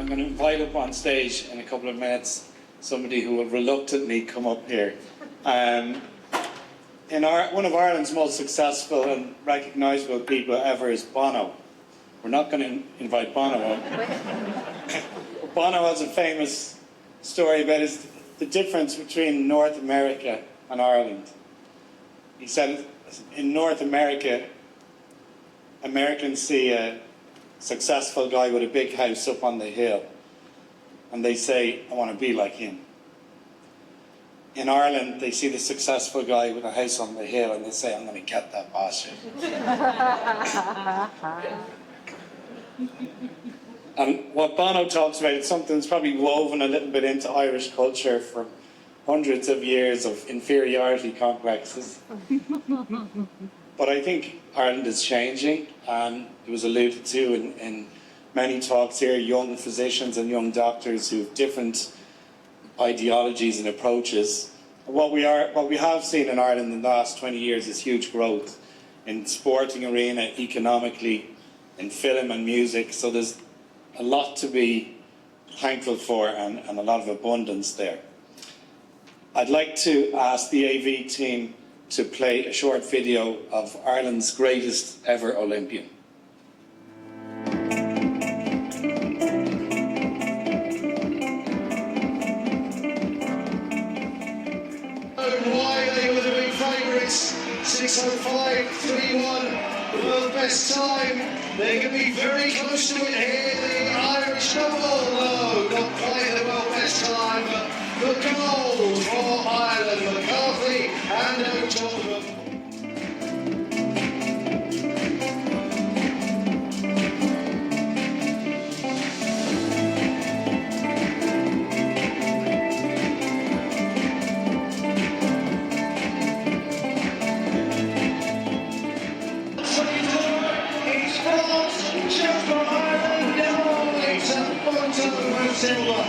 I'm going to invite up on stage in a couple of minutes somebody who will reluctantly come up here. One of Ireland's most successful and recognisable people ever is Bono. We're not going to invite Bono up. Bono has a famous story about the difference between North America and Ireland. He said in North America, Americans see a successful guy with a big house up on the hill and they say, I want to be like him. In Ireland, they see the successful guy with a house on the hill and they say, I'm going to get that bastard. And what Bono talks about is something that's probably woven a little bit into Irish culture for hundreds of years of inferiority complexes. But I think Ireland is changing, and it was alluded to in many talks here, young physicians and young doctors who have different ideologies and approaches. What we have seen in Ireland in the last 20 years is huge growth in the sporting arena, economically, in film and music. So there's a lot to be thankful for and a lot of abundance there. I'd like to ask the AV team to play a short video of Ireland's greatest ever Olympian. Why they were the big favourites, 6:05.31, the world best time. They can be very close to it here. The Irish double, no, not quite the world best time, but the gold for Ireland, McCarthy and O'Donovan. Silver.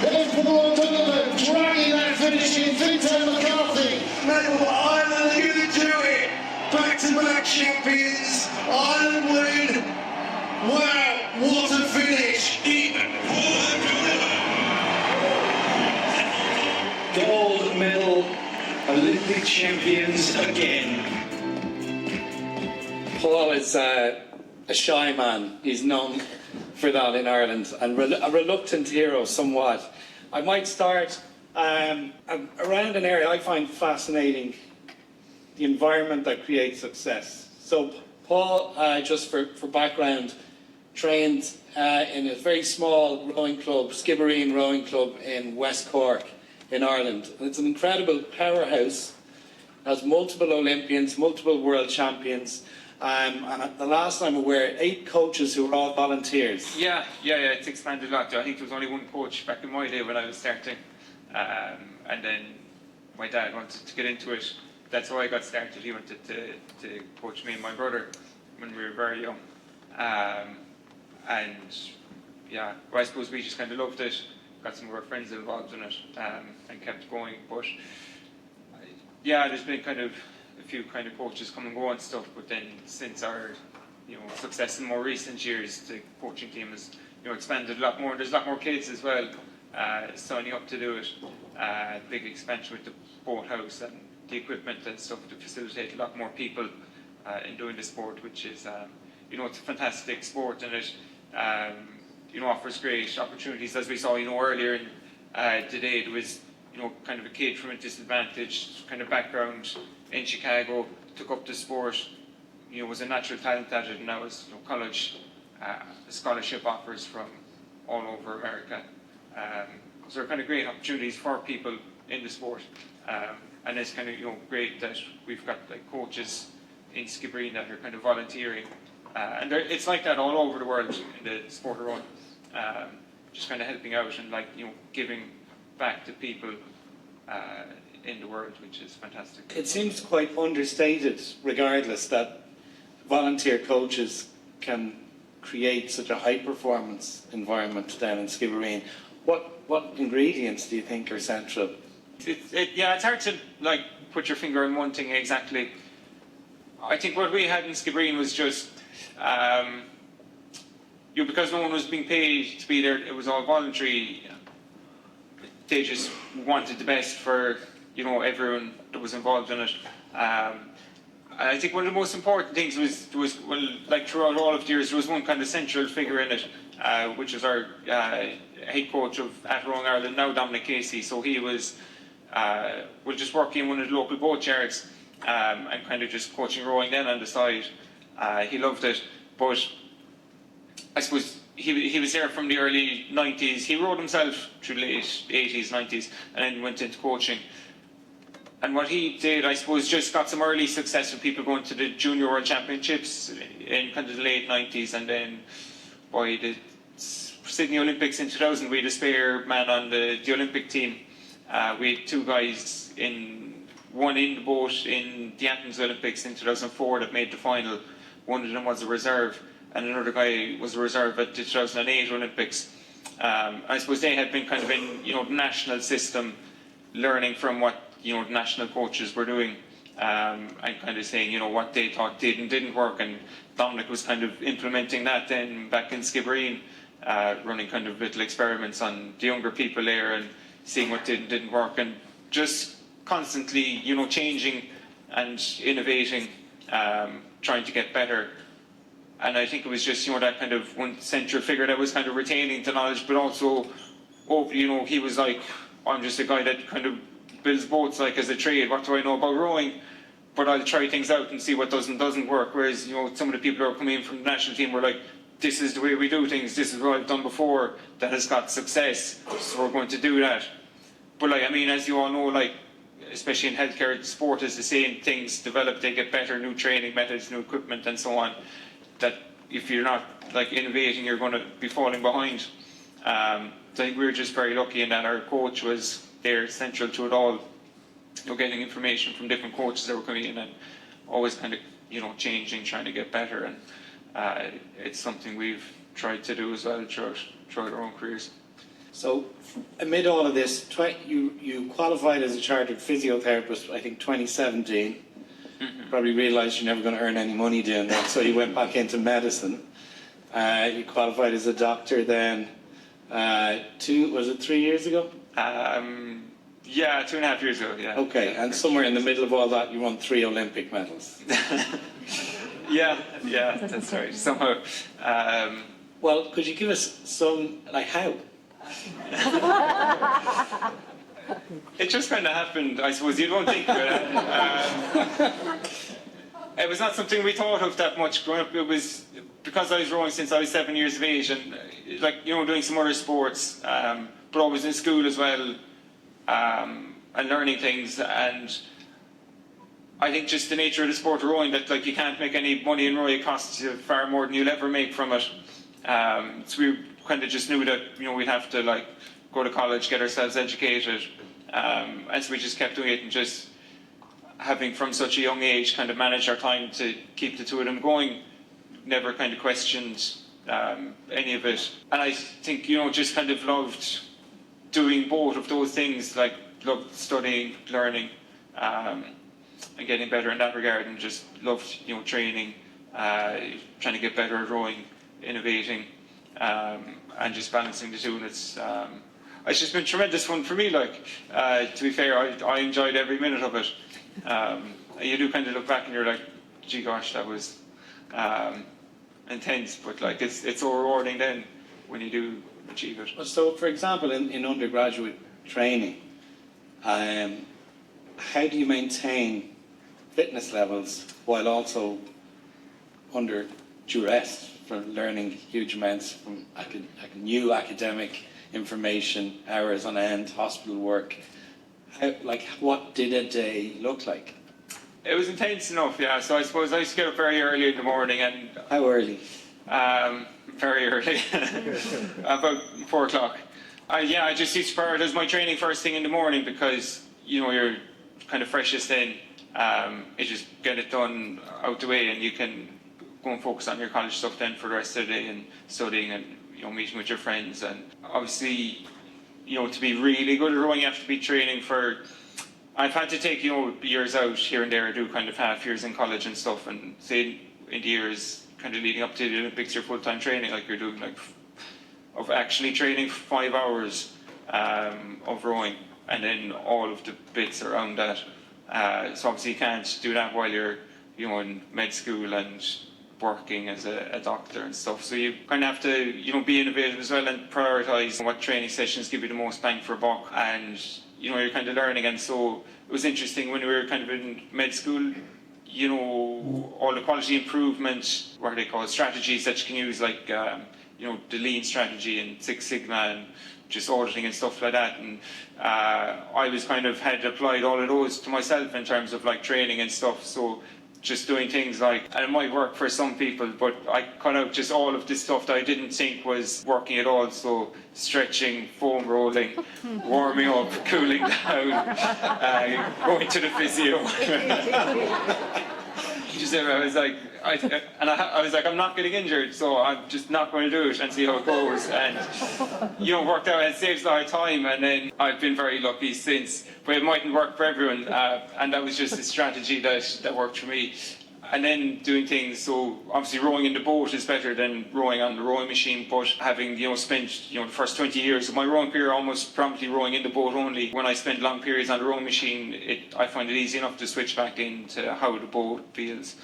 There's Paul O'Donovan dragging that finish in. Victor McCarthy. Medal for Ireland, are going to do it. Back-to-back champions. Ireland win. Wow, what a finish. Even Paul O'Donovan. Gold medal, Olympic champions again. Paul is a shy man. He's known for that in Ireland, and a reluctant hero somewhat. I might start around an area I find fascinating, the environment that creates success. So Paul, just for background, trained in a very small rowing club, Skibbereen Rowing Club in West Cork in Ireland. It's an incredible powerhouse. It has multiple Olympians, multiple world champions, and at the last I'm aware, 8 coaches who are all volunteers. Yeah, it's expanded a lot. I think there was only one coach back in my day when I was starting, and then my dad wanted to get into it. That's how I got started. He wanted to coach me and my brother when we were very young, and yeah, well, I suppose we just kind of loved it. Got some of our friends involved in it, and kept going. But yeah, there's been kind of a few kind of coaches come and go and stuff. But then since our success in more recent years, the coaching team has expanded a lot more. There's a lot more kids as well signing up to do it. Big expansion with the boathouse and the equipment and stuff to facilitate a lot more people in doing the sport, which is it's a fantastic sport, and it offers great opportunities. As we saw earlier today, there was kind of a kid from a disadvantaged kind of background in Chicago, took up the sport, was a natural talent at it, and now has college scholarship offers from all over America. So they're kind of great opportunities for people in the sport, and it's kind of great that we've got like coaches in Skibbereen that are kind of volunteering, and it's like that all over the world in the sport around. Just kind of helping out and giving back to people in the world, which is fantastic. It seems quite understated, regardless, that volunteer coaches can create such a high-performance environment down in Skibbereen. What ingredients do you think are central It's hard to like put your finger on one thing exactly. I think what we had in Skibbereen was just, because no one was being paid to be there, it was all voluntary. They just wanted the best for everyone that was involved in it. I think one of the most important things was like throughout all of the years, there was one kind of central figure in it, which was our head coach of at Rowing Ireland, now Dominic Casey. So he was just working in one of the local boat yards and kind of just coaching rowing then on the side. He loved it, but I suppose he was there from the early 90s. He rowed himself through the late 80s, 90s, and then went into coaching. And what he did, I suppose, just got some early success with people going to the Junior World Championships in kind of the late 90s, and then by the Sydney Olympics in 2000, we had a spare man on the Olympic team. We had two guys, one in the boat in the Athens Olympics in 2004 that made the final. One of them was a reserve, and another guy was a reserve at the 2008 Olympics. I suppose they had been kind of in the national system, learning from what the national coaches were doing, and kind of saying what they thought did and didn't work. And Dominic was kind of implementing that then back in Skibbereen, running kind of little experiments on the younger people there and seeing what did and didn't work, and just constantly changing and innovating, trying to get better. And I think it was just that kind of one central figure that was kind of retaining the knowledge, but also he was like, I'm just a guy that kind of builds boats like as a trade. What do I know about rowing? But I'll try things out and see what doesn't work. Whereas some of the people who are coming in from the national team were like, this is the way we do things. This is what I've done before that has got success. So we're going to do that. But as you all know, especially in healthcare, sport is the same. Things develop, they get better, new training methods, new equipment, and so on. That if you're not innovating, you're going to be falling behind. So I think we were just very lucky in that our coach was there, central to it all. Getting information from different coaches that were coming in and always kind of changing, trying to get better, and it's something we've tried to do as well throughout our own careers. So, amid all of this, you qualified as a chartered physiotherapist, I think 2017. Mm-hmm. Probably realised you're never going to earn any money doing that, so you went back into medicine. You qualified as a doctor then, 3 years ago? Yeah, 2.5 years ago, yeah. Okay, and somewhere in the middle of all that, you won 3 Olympic medals. yeah, that's right, somehow. Well, could you give us some, how? It just kind of happened, I suppose. You don't think it. It was not something we thought of that much growing up. It was because I was rowing since I was 7 years of age, and doing some other sports, but always in school as well, and learning things. And I think just the nature of the sport of rowing, that you can't make any money in rowing. It costs you far more than you'll ever make from it. So we kind of just knew that we'd have to go to college, get ourselves educated, and so we just kept doing it, and just having from such a young age kind of managed our time to keep the two of them going. Never kind of questioned any of it, and I think just kind of loved doing both of those things. Loved studying, learning, and getting better in that regard, and just loved training, trying to get better at rowing, innovating, and just balancing the two. And it's just been tremendous fun for me. To be fair, I enjoyed every minute of it. You do kind of look back and you're like, gee gosh, that was intense, but it's so rewarding then when you do achieve it. So, for example, in undergraduate training, how do you maintain fitness levels while also under duress for learning huge amounts from new academic information, hours on end, hospital work? What did a day look like? It was intense enough, yeah. So I suppose I used to get up very early in the morning. And how early? Very early, about 4 o'clock. I just used to prioritise my training first thing in the morning, because you're kind of freshest then. You just get it done out the way, and you can go and focus on your college stuff then for the rest of the day, and studying and meeting with your friends. And obviously to be really good at rowing, you have to be training for. I've had to take, years out here and there. I do kind of half years in college and stuff, and say in the years kind of leading up to the Olympics, you're full-time training, like you're doing of actually training for 5 hours of rowing, and then all of the bits around that. So obviously you can't do that while you're, in med school and working as a doctor and stuff. So you kind of have to, be innovative as well and prioritise what training sessions give you the most bang for buck. And, you're kind of learning. And so it was interesting when we were kind of in med school, all the quality improvement, what are they called, strategies that you can use, like, the lean strategy and Six Sigma and just auditing and stuff like that. And I was had applied all of those to myself in terms of like training and stuff. So just doing things like, and it might work for some people, but I kind of just all of this stuff that I didn't think was working at all. So stretching, foam rolling, warming up, cooling down, going to the physio. I was like, I was like, I'm not getting injured, so I'm just not going to do it and see how it goes. And worked out, and it saves a lot of time. And then I've been very lucky since, but it mightn't work for everyone. And that was just a strategy that worked for me. And then doing things, so obviously rowing in the boat is better than rowing on the rowing machine, but having, spent, the first 20 years of my rowing career almost promptly rowing in the boat only. When I spend long periods on the rowing machine, I find it easy enough to switch back into how the boat feels.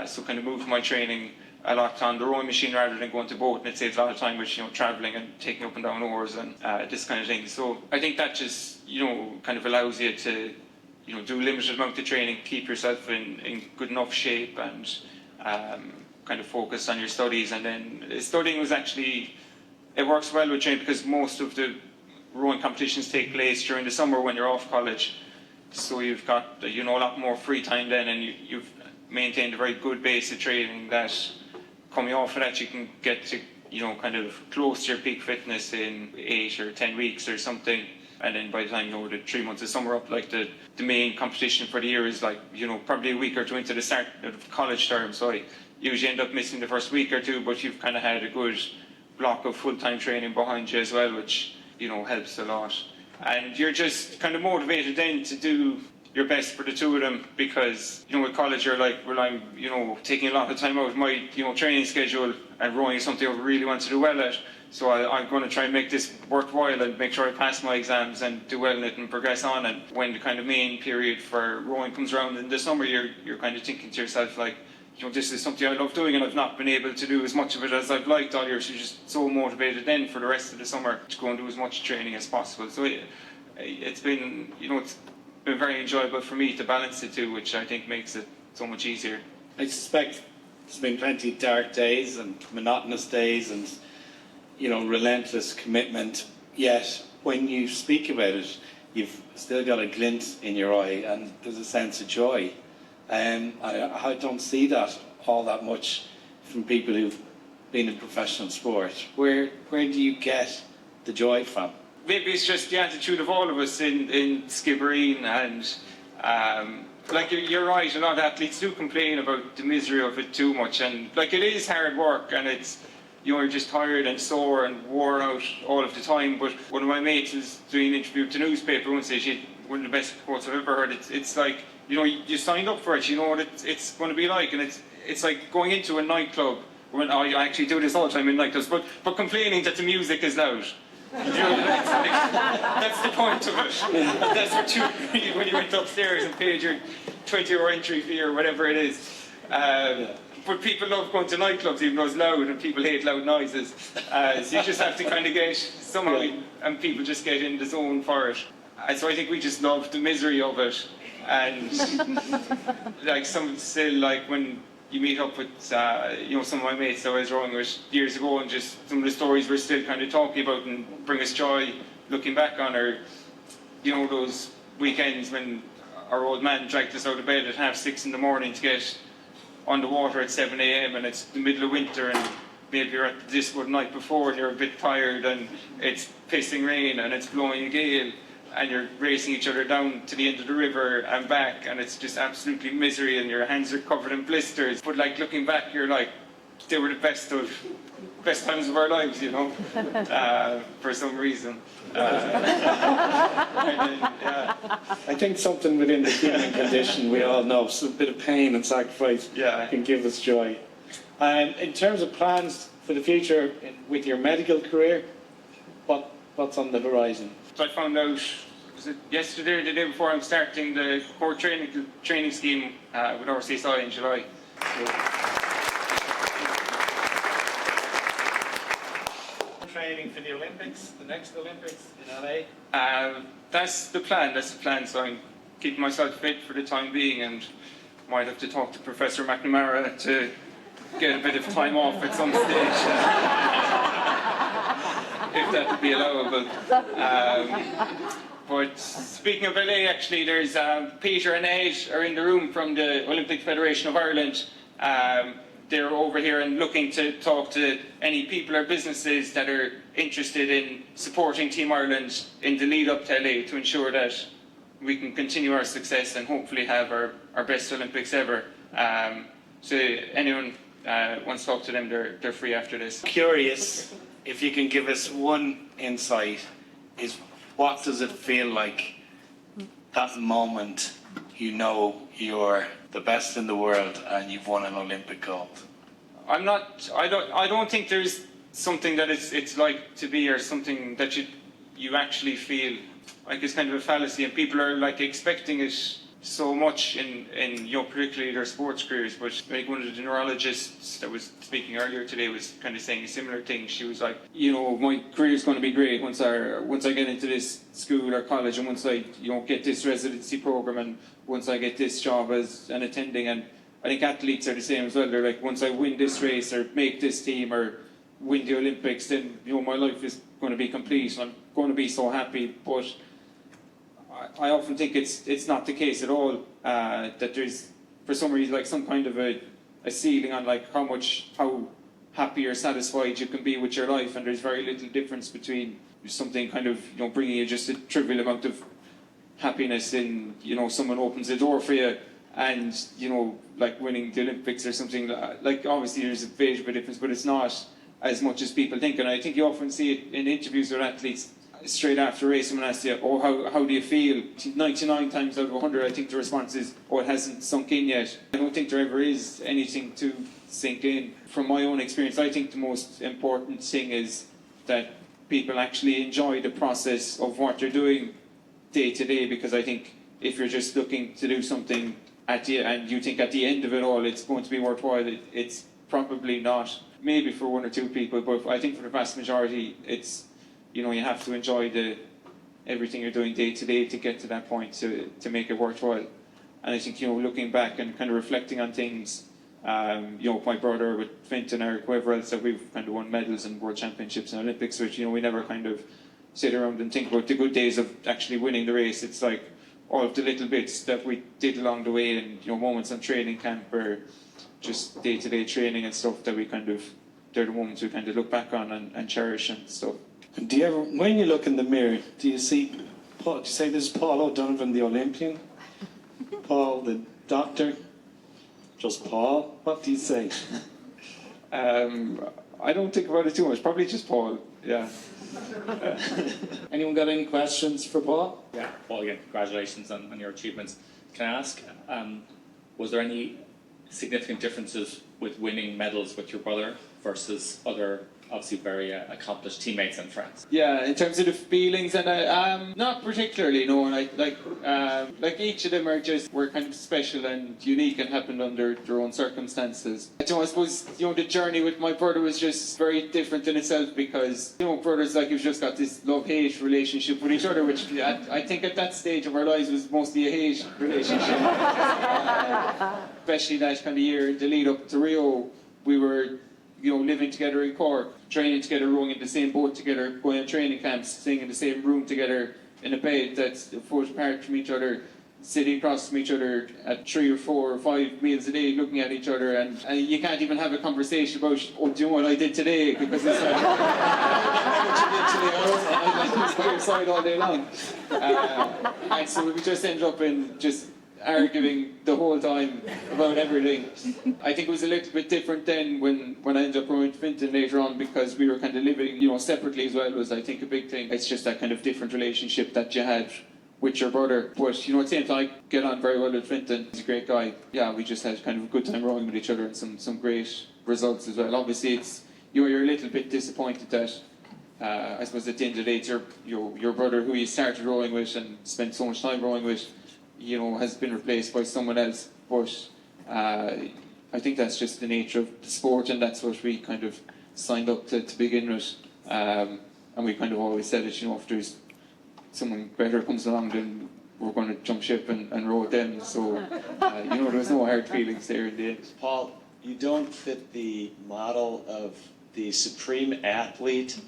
So kind of moved my training a lot on the rowing machine rather than going to boat, and it saves a lot of time with, travelling and taking up and down oars and this kind of thing. So I think that just, kind of allows you to, do limited amount of training, keep yourself in good enough shape, and kind of focus on your studies. And then studying was actually, it works well with training because most of the rowing competitions take place during the summer when you're off college. So you've got, a lot more free time then, and you've maintained a very good base of training that coming off of that you can get to, kind of close to your peak fitness in 8 or 10 weeks or something. And then by the time, the 3 months of summer up, like the main competition for the year is like, probably a week or two into the start of college term. So I usually end up missing the first week or two, but you've kind of had a good block of full-time training behind you as well, which, helps a lot. And you're just kind of motivated then to do your best for the two of them because, with college you're like, well, I'm, taking a lot of time out of my, training schedule, and rowing is something I really want to do well at. So I'm going to try and make this worthwhile and make sure I pass my exams and do well in it and progress on. And when the kind of main period for rowing comes around in the summer, you're kind of thinking to yourself like, this is something I love doing and I've not been able to do as much of it as I've liked all year. So you're just so motivated then for the rest of the summer to go and do as much training as possible. So it's been, it's been very enjoyable for me to balance the two, which I think makes it so much easier. I suspect there's been plenty of dark days and monotonous days and, relentless commitment. Yet, when you speak about it, you've still got a glint in your eye and there's a sense of joy. I don't see that all that much from people who've been in professional sport. Where do you get the joy from? Maybe it's just the attitude of all of us in Skibbereen, and like you're right, a lot of athletes do complain about the misery of it too much, and like it is hard work, and it's, you're just tired and sore and worn out all of the time. But one of my mates was doing an interview with the newspaper once, and she had one of the best quotes I've ever heard. It's like, you signed up for it, you know what it's going to be like, and it's like going into a nightclub. When I actually do this all the time in nightclubs, but complaining that the music is loud. That's the point of it. That's what you read when you went upstairs and paid your €20 entry fee or whatever it is. But people love going to nightclubs even though it's loud, and people hate loud noises. So you just have to kind of get somehow, and people just get in the zone for it. And so I think we just love the misery of it. And like some still, like when you meet up with some of my mates that I was rowing with years ago, and just some of the stories we're still kind of talking about and bring us joy looking back on, or those weekends when our old man dragged us out of bed at 6:30 in the morning to get on the water at 7 a.m. and it's the middle of winter, and maybe you're at the disco the night before and you're a bit tired and it's pissing rain and it's blowing a gale, and you're racing each other down to the end of the river and back, and it's just absolutely misery and your hands are covered in blisters. But like looking back, you're like, they were the best times of our lives, you know, for some reason. I think something within the human condition we all know, so a bit of pain and sacrifice can give us joy. In terms of plans for the future with your medical career, what's on the horizon? So I found out, was it yesterday or the day before, I'm starting the core training scheme with RCSI in July. Training for the Olympics, the next Olympics in LA? That's the plan, so I'm keeping myself fit for the time being, and might have to talk to Professor McNamara to get a bit of time off at some stage, if that would be allowable. But speaking of LA, actually, there's Peter and Ed are in the room from the Olympic Federation of Ireland. They're over here and looking to talk to any people or businesses that are interested in supporting Team Ireland in the lead up to LA to ensure that we can continue our success and hopefully have our best Olympics ever. So anyone wants to talk to them, they're free after this. Curious if you can give us one insight, is what does it feel like that moment you know you're the best in the world and you've won an Olympic gold? I don't think there's something that it's like to be, or something that you actually feel. Like, it's kind of a fallacy, and people are like expecting it so much in particularly their sports careers. But like, one of the neurologists that was speaking earlier today was kind of saying a similar thing. She was like, my career is going to be great once I get into this school or college, and once I get this residency program, and once I get this job as an attending. And I think athletes are the same as well. They're like, once I win this race or make this team or win the Olympics, then my life is going to be complete. I'm going to be so happy. But I often think it's not the case at all. That there's, for some reason, like some kind of a ceiling on like how happy or satisfied you can be with your life, and there's very little difference between something kind of bringing you just a trivial amount of happiness in someone opens the door for you, and like winning the Olympics or something. Like, obviously there's a bit of a difference, but it's not as much as people think. And I think you often see it in interviews with athletes. Straight after a race, someone asks you, how do you feel? 99 times out of 100, I think the response is, it hasn't sunk in yet. I don't think there ever is anything to sink in. From my own experience, I think the most important thing is that people actually enjoy the process of what they're doing day to day, because I think if you're just looking to do something and you think at the end of it all it's going to be worthwhile, it's probably not. Maybe for one or two people, but I think for the vast majority, it's you have to enjoy everything you're doing day to day to get to that point to make it worthwhile. And I think looking back and kind of reflecting on things, my brother with Fintan or whoever else that we've kind of won medals and world championships and Olympics, which we never kind of sit around and think about the good days of actually winning the race. It's like all of the little bits that we did along the way, and moments on training camp or just day to day training and stuff that they're the moments we kind of look back on and cherish and stuff. Do you ever, when you look in the mirror, do you see Paul? Do you say this is Paul O'Donovan, the Olympian? Paul, the doctor? Just Paul? What do you say? I don't think about it too much. Probably just Paul. Yeah. Anyone got any questions for Paul? Yeah, Paul, again, congratulations on your achievements. Can I ask, was there any significant differences with winning medals with your brother versus other, obviously very accomplished teammates and friends? Yeah, in terms of the feelings, and not particularly, no. Like each of them were kind of special and unique and happened under their own circumstances. I suppose the journey with my brother was just very different in itself, because brothers, like, you've just got this love-hate relationship with each other, which I think at that stage of our lives was mostly a hate relationship. Especially that kind of year, the lead up to Rio, we were living together in Cork, training together, rowing in the same boat together, going on training camps, staying in the same room together in a bed that's a foot apart from each other, sitting across from each other at 3 or 4 or 5 meals a day, looking at each other, and you can't even have a conversation about, do you know what I did today? Because it's like, I was by your side all day long. And so we just ended up in just arguing the whole time about everything. I think it was a little bit different then when I ended up going to Finton later on, because we were kind of living, separately as well, was I think a big thing. It's just that kind of different relationship that you had with your brother. But, at the same time, I get on very well with Finton. He's a great guy. Yeah, we just had kind of a good time rowing with each other and some great results as well. Obviously, it's you're a little bit disappointed that I suppose at the end of the day, it's your brother who you started rowing with and spent so much time rowing with, has been replaced by someone else. But I think that's just the nature of the sport, and that's what we kind of signed up to begin with. And we kind of always said it, if there's someone better comes along, then we're going to jump ship and row with them. So, there was no hard feelings there in the end. Paul, you don't fit the model of the supreme athlete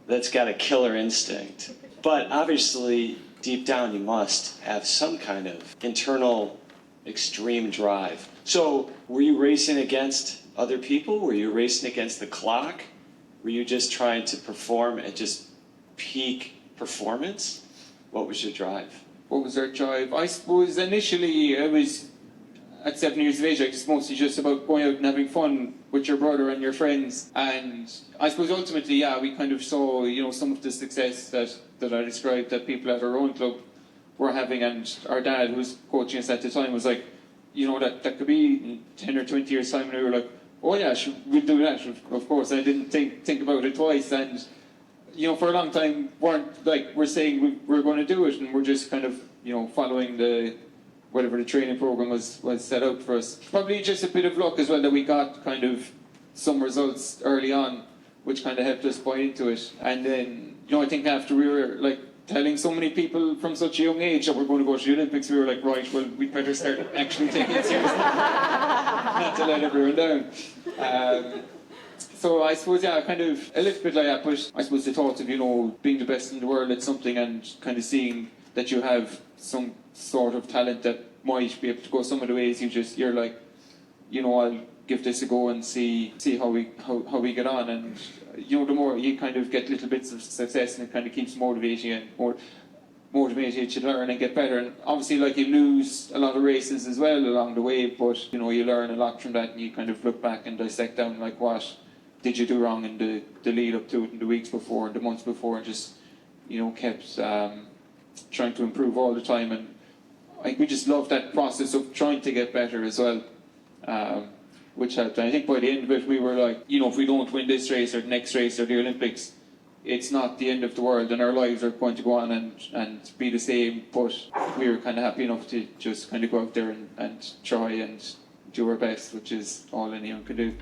that's got a killer instinct. But obviously, deep down, you must have some kind of internal extreme drive. So, were you racing against other people? Were you racing against the clock? Were you just trying to perform at just peak performance? What was your drive? What was our drive? I suppose initially I was at 7 years of age. I was mostly just about going out and having fun with your brother and your friends. And I suppose ultimately, yeah, we kind of saw, some of the success that I described that people at our own club were having. And our dad, who was coaching us at the time, was like, that could be in 10 or 20 years' time. And we were like, oh yeah, we'll do that. Of course, I didn't think about it twice. And for a long time, we're saying we're going to do it, and we're just kind of, following whatever the training program was set out for us. Probably just a bit of luck as well that we got kind of some results early on, which kind of helped us buy into it. And then, I think after we were telling so many people from such a young age that we're going to go to the Olympics, we were like, right, well, we'd better start actually taking it seriously, not to let everyone down. So I suppose, yeah, kind of a little bit like that, but I suppose the thought of, being the best in the world at something and kind of seeing that you have some sort of talent that might be able to go some of the ways you're like, I'll give this a go and see how we get on. And, the more you kind of get little bits of success, and it kind of keeps motivating you and motivating you to learn and get better. And obviously, you lose a lot of races as well along the way, but, you learn a lot from that, and you kind of look back and dissect down, what did you do wrong in the lead up to it, in the weeks before and the months before, and just, kept trying to improve all the time. And I think we just love that process of trying to get better as well, which helped. And I think by the end of it, we were like, if we don't win this race or the next race or the Olympics, it's not the end of the world, and our lives are going to go on and be the same. But we were kind of happy enough to just kind of go out there and try and do our best, which is all anyone can do.